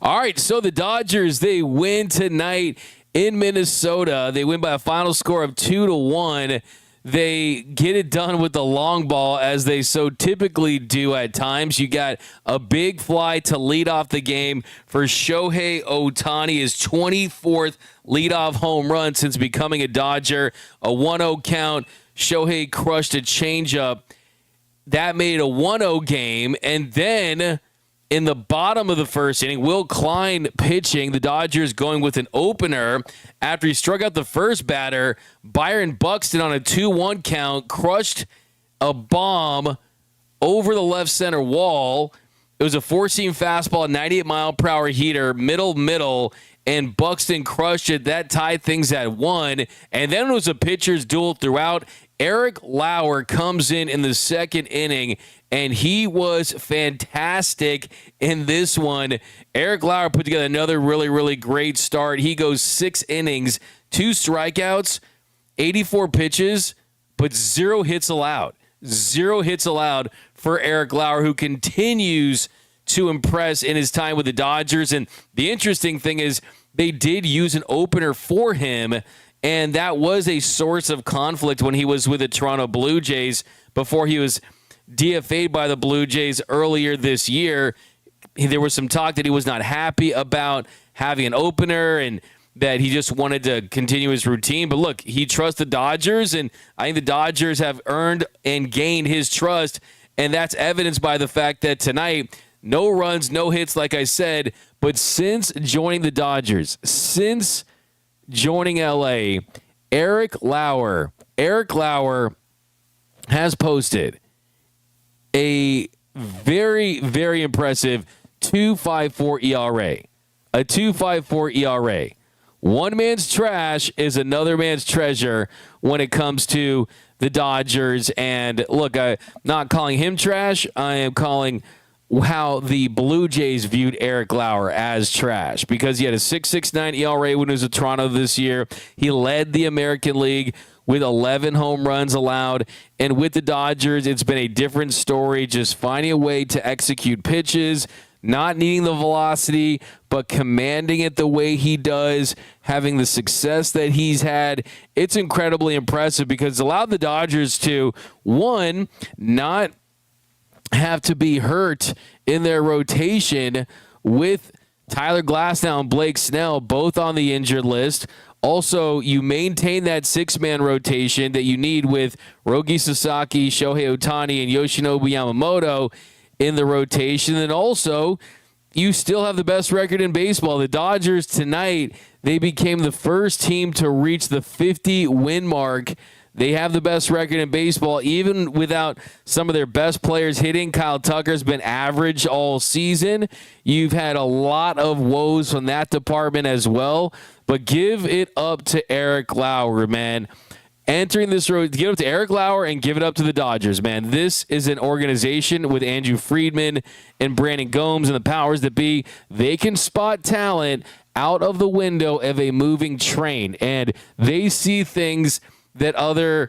All right, so the Dodgers, they win tonight in Minnesota. They win by a final score of 2-1. They get it done with the long ball, as they so typically do at times. You got a big fly to lead off the game for Shohei Ohtani, his 24th leadoff home run since becoming a Dodger. A 1-0 count. Shohei crushed a changeup. That made a 1-0 game, and then in the bottom of the first inning, Will Klein pitching, the Dodgers going with an opener. After he struck out the first batter, Byron Buxton on a 2-1 count crushed a bomb over the left center wall. It was a four-seam fastball, 98-mile-per-hour heater, middle, and Buxton crushed it. That tied things at 1. And then it was a pitcher's duel throughout. Eric Lauer comes in the second inning, and he was fantastic in this one. Eric Lauer put together another really, really great start. He goes 6 innings, 2 strikeouts, 84 pitches, but 0 hits allowed. 0 hits allowed for Eric Lauer, who continues to impress in his time with the Dodgers. And the interesting thing is they did use an opener for him, and that was a source of conflict when he was with the Toronto Blue Jays before he was DFA'd by the Blue Jays earlier this year. There was some talk that he was not happy about having an opener and that he just wanted to continue his routine. But look, he trusts the Dodgers, and I think the Dodgers have earned and gained his trust, and that's evidenced by the fact that tonight, no runs, no hits, like I said, but since joining the Dodgers, since joining LA, Eric Lauer has posted a very, very impressive 2.54 ERA. A 2.54 ERA. One man's trash is another man's treasure when it comes to the Dodgers. And look, I'm not calling him trash. I am calling how the Blue Jays viewed Eric Lauer as trash, because he had a 6.69 ERA when he was at Toronto this year. He led the American League with 11 home runs allowed. And with the Dodgers, it's been a different story, just finding a way to execute pitches, not needing the velocity, but commanding it the way he does, having the success that he's had. It's incredibly impressive because it allowed the Dodgers to, one, not have to be hurt in their rotation with Tyler Glasnow and Blake Snell both on the injured list. Also, you maintain that 6-man rotation that you need with Rogi Sasaki, Shohei Ohtani, and Yoshinobu Yamamoto in the rotation. And also, you still have the best record in baseball. The Dodgers tonight, they became the first team to reach the 50-win mark. They have the best record in baseball, even without some of their best players hitting. Kyle Tucker's been average all season. You've had a lot of woes from that department as well. But give it up to Eric Lauer, man. Entering this road, give it up to Eric Lauer and give it up to the Dodgers, man. This is an organization with Andrew Friedman and Brandon Gomes and the powers that be. They can spot talent out of the window of a moving train, and they see things that other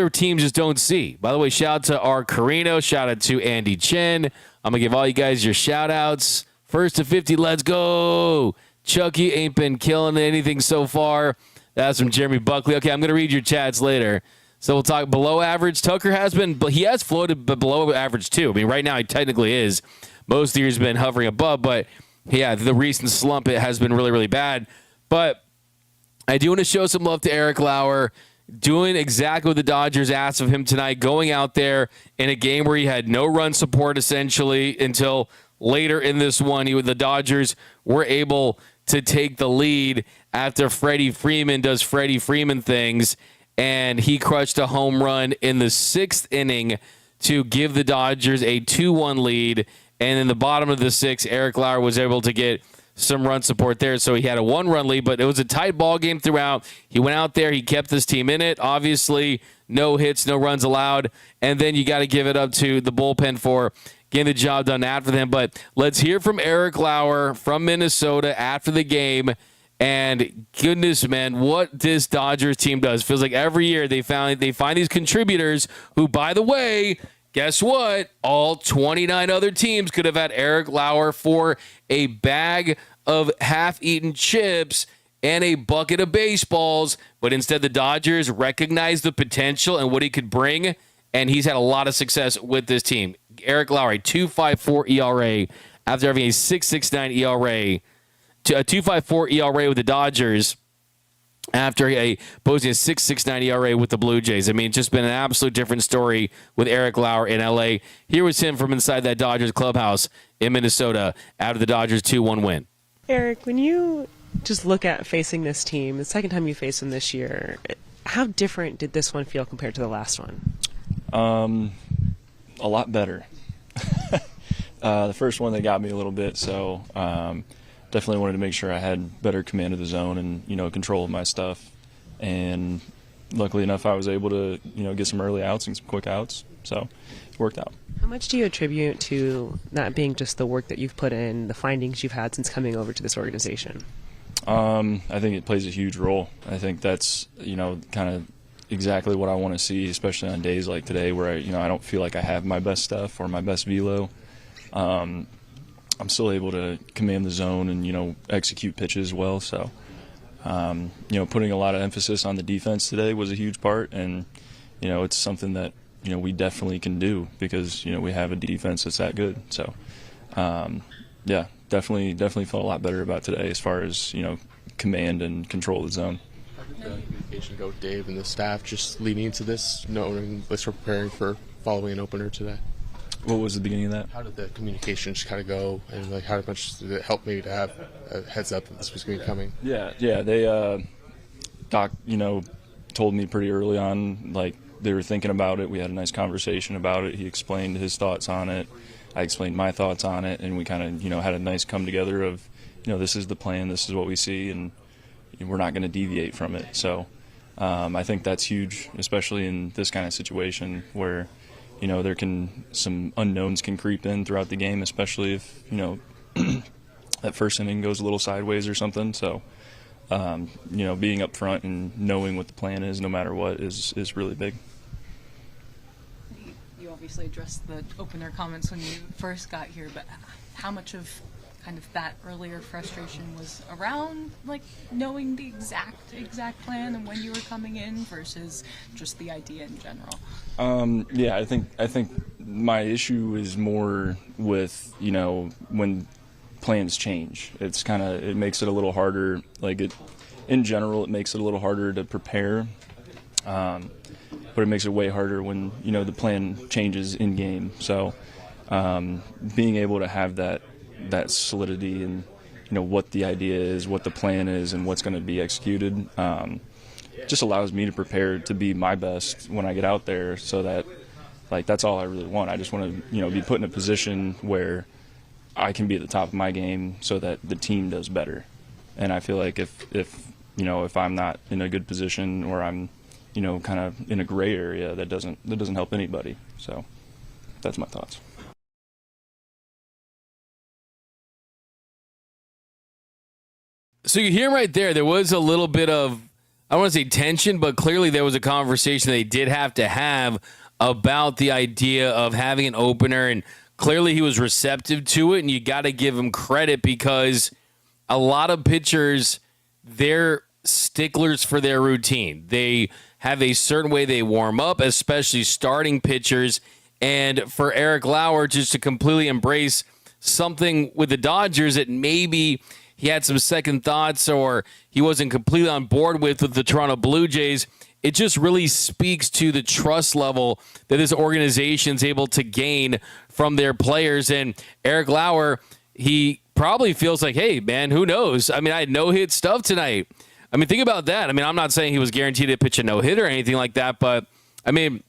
teams just don't see. By the way, shout out to R. Carino. Shout out to Andy Chen. I'm going to give all you guys your shout-outs. First to 50, let's go. Chucky ain't been killing anything so far. That's from Jeremy Buckley. Okay, I'm going to read your chats later. So we'll talk below average. Tucker has been, but he has floated below average too. I mean, right now he technically is. Most of the year's been hovering above, but yeah, the recent slump, it has been really, really bad. But I do want to show some love to Eric Lauer, doing exactly what the Dodgers asked of him tonight, going out there in a game where he had no run support essentially until later in this one. The Dodgers were able to take the lead after Freddie Freeman does Freddie Freeman things, and he crushed a home run in the 6th inning to give the Dodgers a 2-1 lead. And in the bottom of the 6th, Eric Lauer was able to get some run support there. So he had a 1-run lead, but it was a tight ball game throughout. He went out there. He kept his team in it. Obviously, no hits, no runs allowed. And then you got to give it up to the bullpen for getting the job done after them. But let's hear from Eric Lauer from Minnesota after the game. And goodness, man, what this Dodgers team does. Feels like every year they find these contributors who, by the way, guess what? All 29 other teams could have had Eric Lauer for a bag of half-eaten chips and a bucket of baseballs, but instead the Dodgers recognized the potential and what he could bring, and he's had a lot of success with this team. Eric Lauer, 2.54 ERA after having a 6.69 ERA, a 2.54 ERA with the Dodgers after posting a 6.69 ERA with the Blue Jays. I mean, it's just been an absolute different story with Eric Lauer in L.A. Here was him from inside that Dodgers clubhouse in Minnesota after the Dodgers 2-1 win. Eric, when you just look at facing this team, the second time you faced them this year, how different did this one feel compared to the last one? A lot better. The first one, they got me a little bit, so definitely wanted to make sure I had better command of the zone and, control of my stuff. And luckily enough, I was able to, get some early outs and some quick outs, so it worked out. How much do you attribute to that being just the work that you've put in, the findings you've had since coming over to this organization? I think it plays a huge role. I think that's, kind of exactly what I want to see, especially on days like today where I don't feel like I have my best stuff or my best velo. I'm still able to command the zone and, execute pitches well. So, putting a lot of emphasis on the defense today was a huge part. And, it's something that, we definitely can do because, we have a defense that's that good. So, yeah, definitely felt a lot better about today as far as, command and control of the zone. How did the communication go with Dave and the staff just leading into this, knowing this we're preparing for following an opener today? What was the beginning of that? How did the communication just kind of go, and how much did it help maybe to have a heads up that this was going to be coming? Yeah, they Doc, told me pretty early on, they were thinking about it. We had a nice conversation about it. He explained his thoughts on it. I explained my thoughts on it, and we kind of, had a nice come together of, this is the plan, this is what we see, and we're not going to deviate from it. So I think that's huge, especially in this kind of situation where, some unknowns can creep in throughout the game, especially if, that first inning goes a little sideways or something. So, being up front and knowing what the plan is no matter what is really big. You obviously addressed the opener comments when you first got here, but how much of kind of that earlier frustration was around knowing the exact plan and when you were coming in versus just the idea in general? Yeah, I think my issue is more with when plans change. It makes it a little harder. In general, it makes it a little harder to prepare, but it makes it way harder when the plan changes in game. So being able to have that solidity and what the idea is, what the plan is, and what's going to be executed just allows me to prepare to be my best when I get out there, so that that's all I really want. I just want to be put in a position where I can be at the top of my game so that the team does better. And I feel like if I'm not in a good position, or I'm kind of in a gray area, that doesn't help anybody. So that's my thoughts. So you hear right there was a little bit of, I don't want to say tension, but clearly there was a conversation they did have to have about the idea of having an opener, and clearly he was receptive to it, and you got to give him credit because a lot of pitchers, they're sticklers for their routine. They have a certain way they warm up, especially starting pitchers, and for Eric Lauer just to completely embrace something with the Dodgers that maybe he had some second thoughts or he wasn't completely on board with the Toronto Blue Jays, it just really speaks to the trust level that this organization is able to gain from their players. And Eric Lauer, he probably feels like, hey, man, who knows? I mean, I had no-hit stuff tonight. I mean, think about that. I mean, I'm not saying he was guaranteed to pitch a no-hit or anything like that, but, I mean,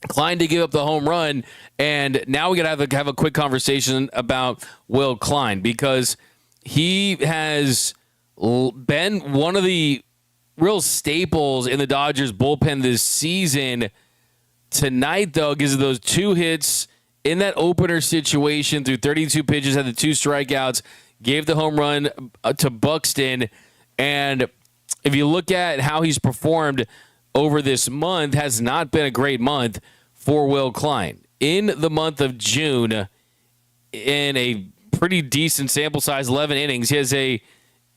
Klein to give up the home run, and now we got to have a quick conversation about Will Klein because he has been one of the real staples in the Dodgers bullpen this season. Tonight, though, gives those 2 hits in that opener situation through 32 pitches, had the 2 strikeouts, gave the home run to Buxton. And if you look at how he's performed over this month, has not been a great month for Will Klein. in the month of June in a pretty decent sample size, 11 innings. He has a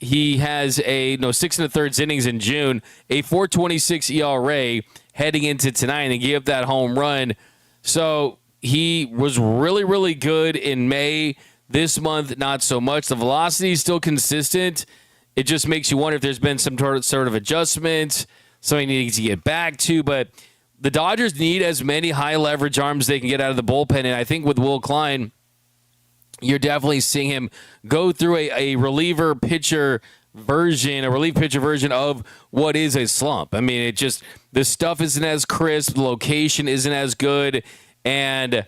6 1/3 innings in June, a 4.26 ERA heading into tonight, and he gave up that home run. So he was really, really good in May. This month, not so much. The velocity is still consistent. It just makes you wonder if there's been some sort of adjustment, something he needs to get back to. But the Dodgers need as many high leverage arms they can get out of the bullpen, and I think with Will Klein, you're definitely seeing him go through a relief pitcher version of what is a slump. I mean, the stuff isn't as crisp, the location isn't as good, and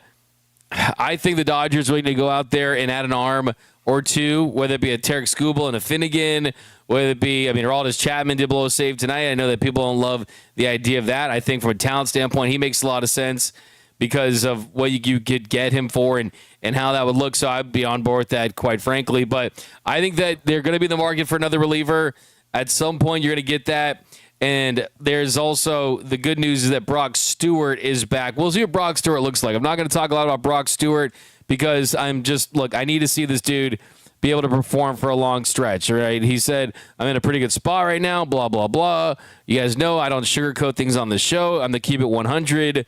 I think the Dodgers really need to go out there and add an arm or two, whether it be a Tarek Skubal and a Finnegan, whether it be, Aroldis Chapman did blow a save tonight. I know that people don't love the idea of that. I think from a talent standpoint, he makes a lot of sense because of what you could get him for and how that would look. So I'd be on board with that, quite frankly. But I think that they're going to be in the market for another reliever. At some point, you're going to get that. And there's also the good news is that Brock Stewart is back. We'll see what Brock Stewart looks like. I'm not going to talk a lot about Brock Stewart because I need to see this dude be able to perform for a long stretch, right? He said, I'm in a pretty good spot right now, blah, blah, blah. You guys know I don't sugarcoat things on the show. I'm the keep it 100.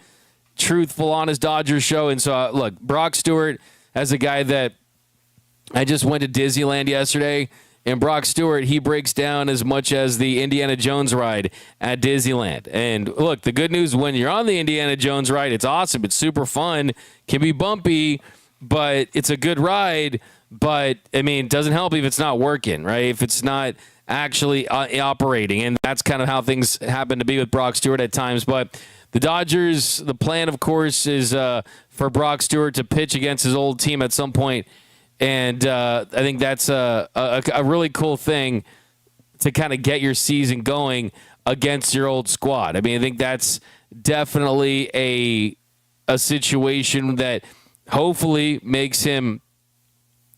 Truthful, honest Dodgers show. And so, look, Brock Stewart as a guy that I just went to Disneyland yesterday, and Brock Stewart, he breaks down as much as the Indiana Jones ride at Disneyland. And look, the good news, when you're on the Indiana Jones ride, it's awesome. It's super fun. Can be bumpy, but it's a good ride. But, it doesn't help if it's not working, right? If it's not actually operating. And that's kind of how things happen to be with Brock Stewart at times. But the Dodgers, the plan, of course, is for Brock Stewart to pitch against his old team at some point. And I think that's a really cool thing to kind of get your season going against your old squad. I think that's definitely a situation that hopefully makes him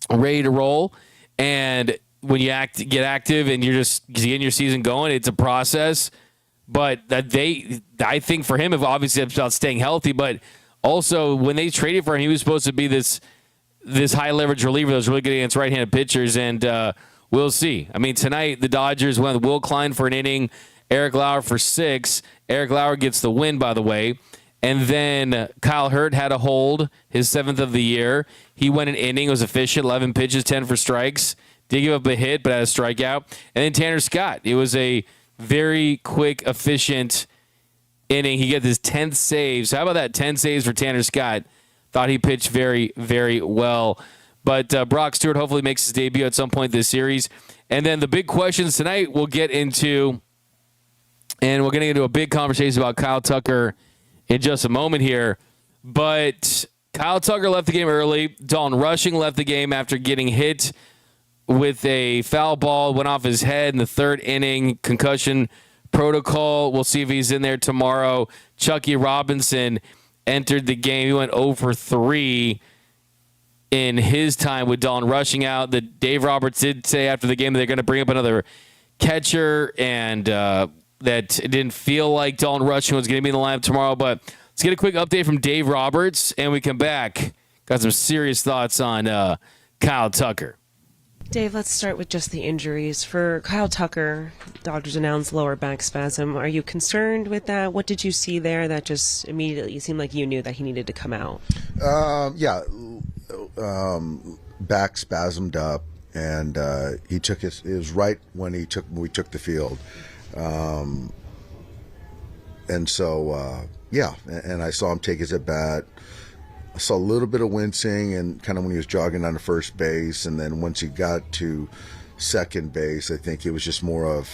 ready to roll. And when you get active and you're just getting your season going, it's a process. But I think for him, obviously it's about staying healthy, but also when they traded for him, he was supposed to be this high leverage reliever that was really good against right-handed pitchers, and we'll see. Tonight the Dodgers went with Will Klein for an inning, Eric Lauer for 6. Eric Lauer gets the win, by the way. And then Kyle Hurt had a hold, his 7th of the year. He went an inning, was efficient, 11 pitches, 10 for strikes. Did give up a hit, but had a strikeout. And then Tanner Scott. It was a very quick, efficient inning. He gets his 10th save. So how about that? 10 saves for Tanner Scott. Thought he pitched very, very well. But Brock Stewart hopefully makes his debut at some point this series. And then the big questions tonight we'll get into, and we're getting into a big conversation about Kyle Tucker in just a moment here. But Kyle Tucker left the game early. Dalton Rushing left the game after getting hit with a foul ball, went off his head in the 3rd inning, concussion protocol. We'll see if he's in there tomorrow. Chucky Robinson entered the game. He went 0 for 3 in his time with Dalton Rushing out. That Dave Roberts did say after the game that they're going to bring up another catcher, and that it didn't feel like Dalton Rushing was going to be in the lineup tomorrow. But let's get a quick update from Dave Roberts, and we come back. Got some serious thoughts on Kyle Tucker. Dave, let's start with just the injuries. For Kyle Tucker, Dodgers announced lower back spasm. Are you concerned with that? What did you see there that just immediately seemed like you knew that he needed to come out? Back spasmed up, and he took it was right when we took the field. And I saw him take his at bat. I saw a little bit of wincing and kind of when he was jogging down to first base, and then once he got to second base, I think it was just more of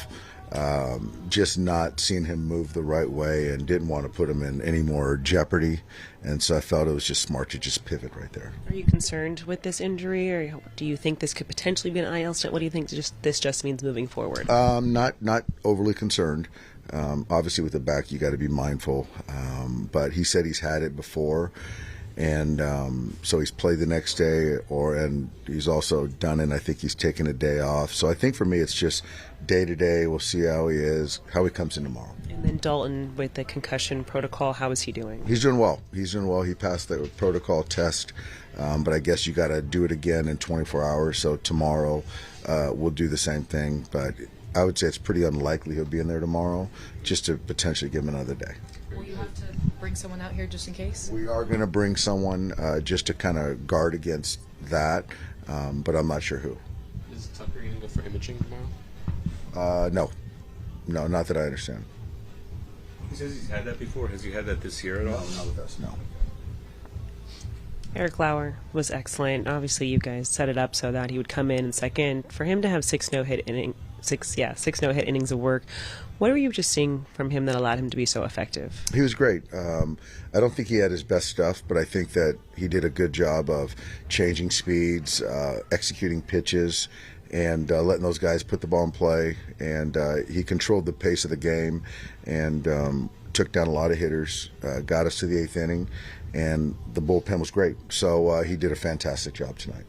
just not seeing him move the right way and didn't want to put him in any more jeopardy. And so I felt it was just smart to just pivot right there. Are you concerned with this injury, or do you think this could potentially be an IL stint? What do you think this just means moving forward? Not overly concerned. Obviously with the back you got to be mindful, but he said he's had it before. And so he's played the next day, and he's also done it. And I think he's taken a day off. So I think for me, it's just day to day. We'll see how he is, how he comes in tomorrow. And then Dalton with the concussion protocol, how is he doing? He's doing well. He passed the protocol test, but I guess you got to do it again in 24 hours. So tomorrow we'll do the same thing. But I would say it's pretty unlikely he'll be in there tomorrow, just to potentially give him another day. Will you have to bring someone out here just in case? We are going to bring someone just to kind of guard against that, but I'm not sure who. Is Tucker going to go for imaging tomorrow? No, not that I understand. He says he's had that before. Has he had that this year at all? Not with us, no. Eric Lauer was excellent. Obviously, you guys set it up so that he would come in second. For him to have six no-hit innings of work, what were you just seeing from him that allowed him to be so effective? He was great. I don't think he had his best stuff, but I think that he did a good job of changing speeds, executing pitches, and letting those guys put the ball in play. And he controlled the pace of the game and took down a lot of hitters, got us to the 8th inning, and the bullpen was great. So he did a fantastic job tonight.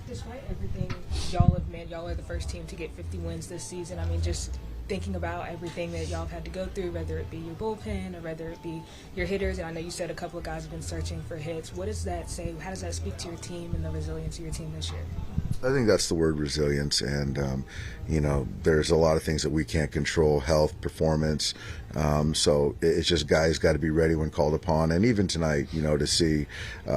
Despite everything y'all have made, y'all are the first team to get 50 wins this season. I mean, just thinking about everything that y'all have had to go through, whether it be your bullpen or whether it be your hitters, and I know you said a couple of guys have been searching for hits. What does that say? How does that speak to your team and the resilience of your team this year? I think that's the word, resilience, and there's a lot of things that we can't control, health, performance. So it's just guys got to be ready when called upon. And even tonight, to see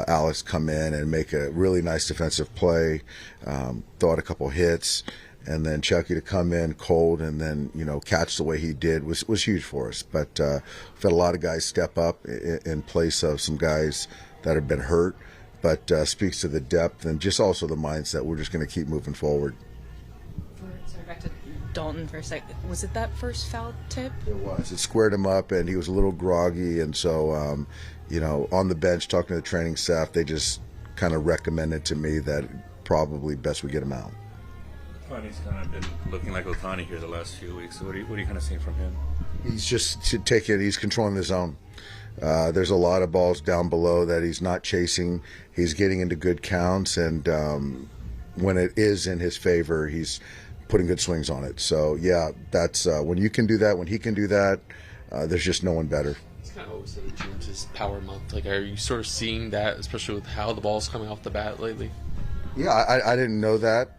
Alex come in and make a really nice defensive play, throw out a couple hits, and then Chucky to come in cold and then catch the way he did was huge for us. But we've had a lot of guys step up in place of some guys that have been hurt. But speaks to the depth and just also the mindset. We're just going to keep moving forward. Sorry, back to Dalton for a sec. Was it that first foul tip? It was. It squared him up, and he was a little groggy. And so, on the bench, talking to the training staff, they just kind of recommended to me that probably best we get him out. Otani's kind of been looking like Otani here the last few weeks. So what are you kind of seeing from him? He's just he's controlling the zone. There's a lot of balls down below that he's not chasing. He's getting into good counts, and when it is in his favor, he's putting good swings on it. So, yeah, that's when you can do that, when he can do that, there's just no one better. It's kind of always said that June's his power month. Like, are you sort of seeing that, especially with how the ball's coming off the bat lately? Yeah, I didn't know that.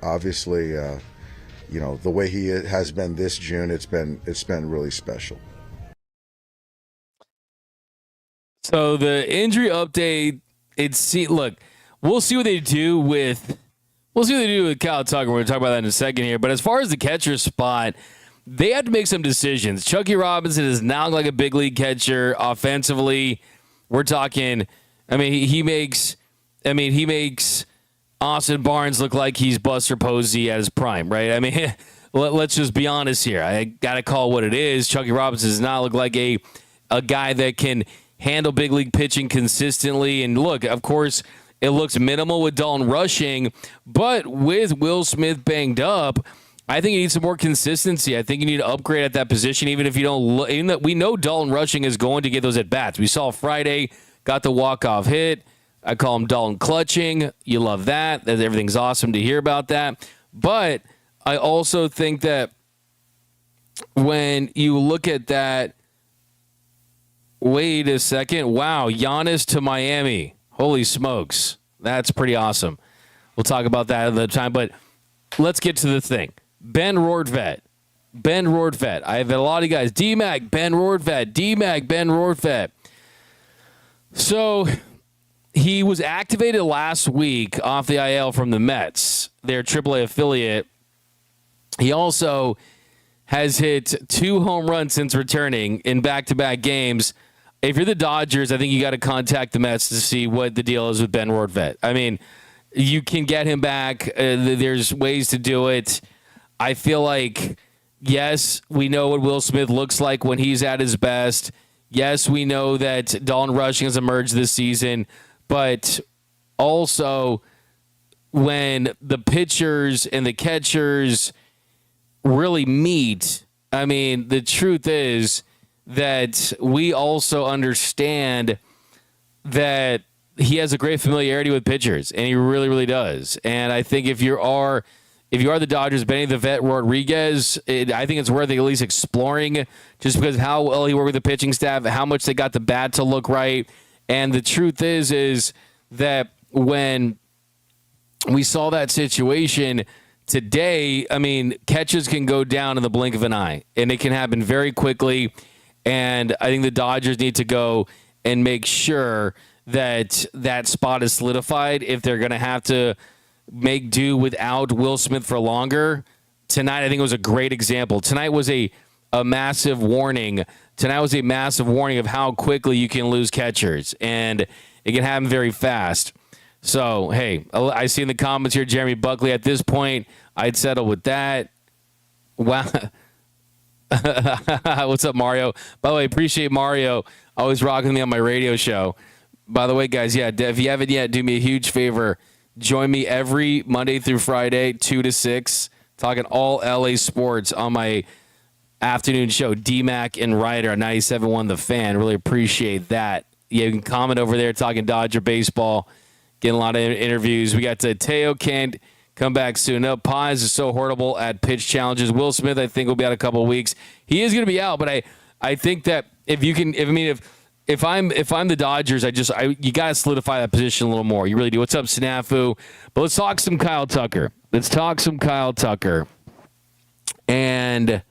Obviously, the way he has been this June, it's been really special. So the injury update, look, we'll see what they do with Kyle Tucker. We're going to talk about that in a second here. But as far as the catcher spot, they have to make some decisions. Chucky Robinson is now like a big league catcher offensively. We're talking, he makes Austin Barnes look like he's Buster Posey at his prime, right? Let's just be honest here. I got to call what it is. Chucky Robinson does not look like a guy that can handle big league pitching consistently. And look, of course, it looks minimal with Dalton rushing, but with Will Smith banged up, I think you need some more consistency. I think you need to upgrade at that position, even if you don't. Even that we know Dalton rushing is going to get those at bats. We saw Friday, got the walk-off hit. I call him Dalton clutching. You love that. Everything's awesome to hear about that. But I also think that when you look at that, wait a second. Wow, Giannis to Miami. Holy smokes. That's pretty awesome. We'll talk about that another time, but let's get to the thing. Ben Rortvedt. I have a lot of guys. D-Mac, Ben Rortvedt. D-Mac, Ben Rortvedt. So he was activated last week off the IL from the Mets, their AAA affiliate. He also has hit 2 home runs since returning in back-to-back games. If you're the Dodgers, I think you got to contact the Mets to see what the deal is with Ben Rortvedt. You can get him back. There's ways to do it. I feel like, yes, we know what Will Smith looks like when he's at his best. Yes, we know that Dalton Rushing has emerged this season. But also, when the pitchers and the catchers really meet, the truth is that we also understand that he has a great familiarity with pitchers, and he really, really does. And I think if you are the Dodgers, Benny the Vet Rodriguez, I think it's worth at least exploring, just because how well he worked with the pitching staff, how much they got the bat to look right. And the truth is that when we saw that situation today, I mean, catches can go down in the blink of an eye, and it can happen very quickly. And I think the Dodgers need to go and make sure that that spot is solidified if they're going to have to make do without Will Smith for longer. Tonight, I think it was a great example. Tonight was a massive warning. Tonight was a massive warning of how quickly you can lose catchers, and it can happen very fast. So, hey, I see in the comments here, Jeremy Buckley, at this point, I'd settle with that. Wow. What's up, Mario? By the way, appreciate Mario always rocking me on my radio show. By the way, guys, yeah, if you haven't yet, do me a huge favor. Join me every Monday through Friday, 2 to 6, talking all LA sports on my afternoon show, DMAC and Ryder on 97.1 The Fan. Really appreciate that. Yeah, you can comment over there, talking Dodger baseball, getting a lot of interviews. We got Teo Kent come back soon. No, Paz is so horrible at pitch challenges. Will Smith, I think, will be out a couple of weeks. He is going to be out, but I think that if I'm the Dodgers, you got to solidify that position a little more. You really do. What's up, Snafu? But let's talk some Kyle Tucker. And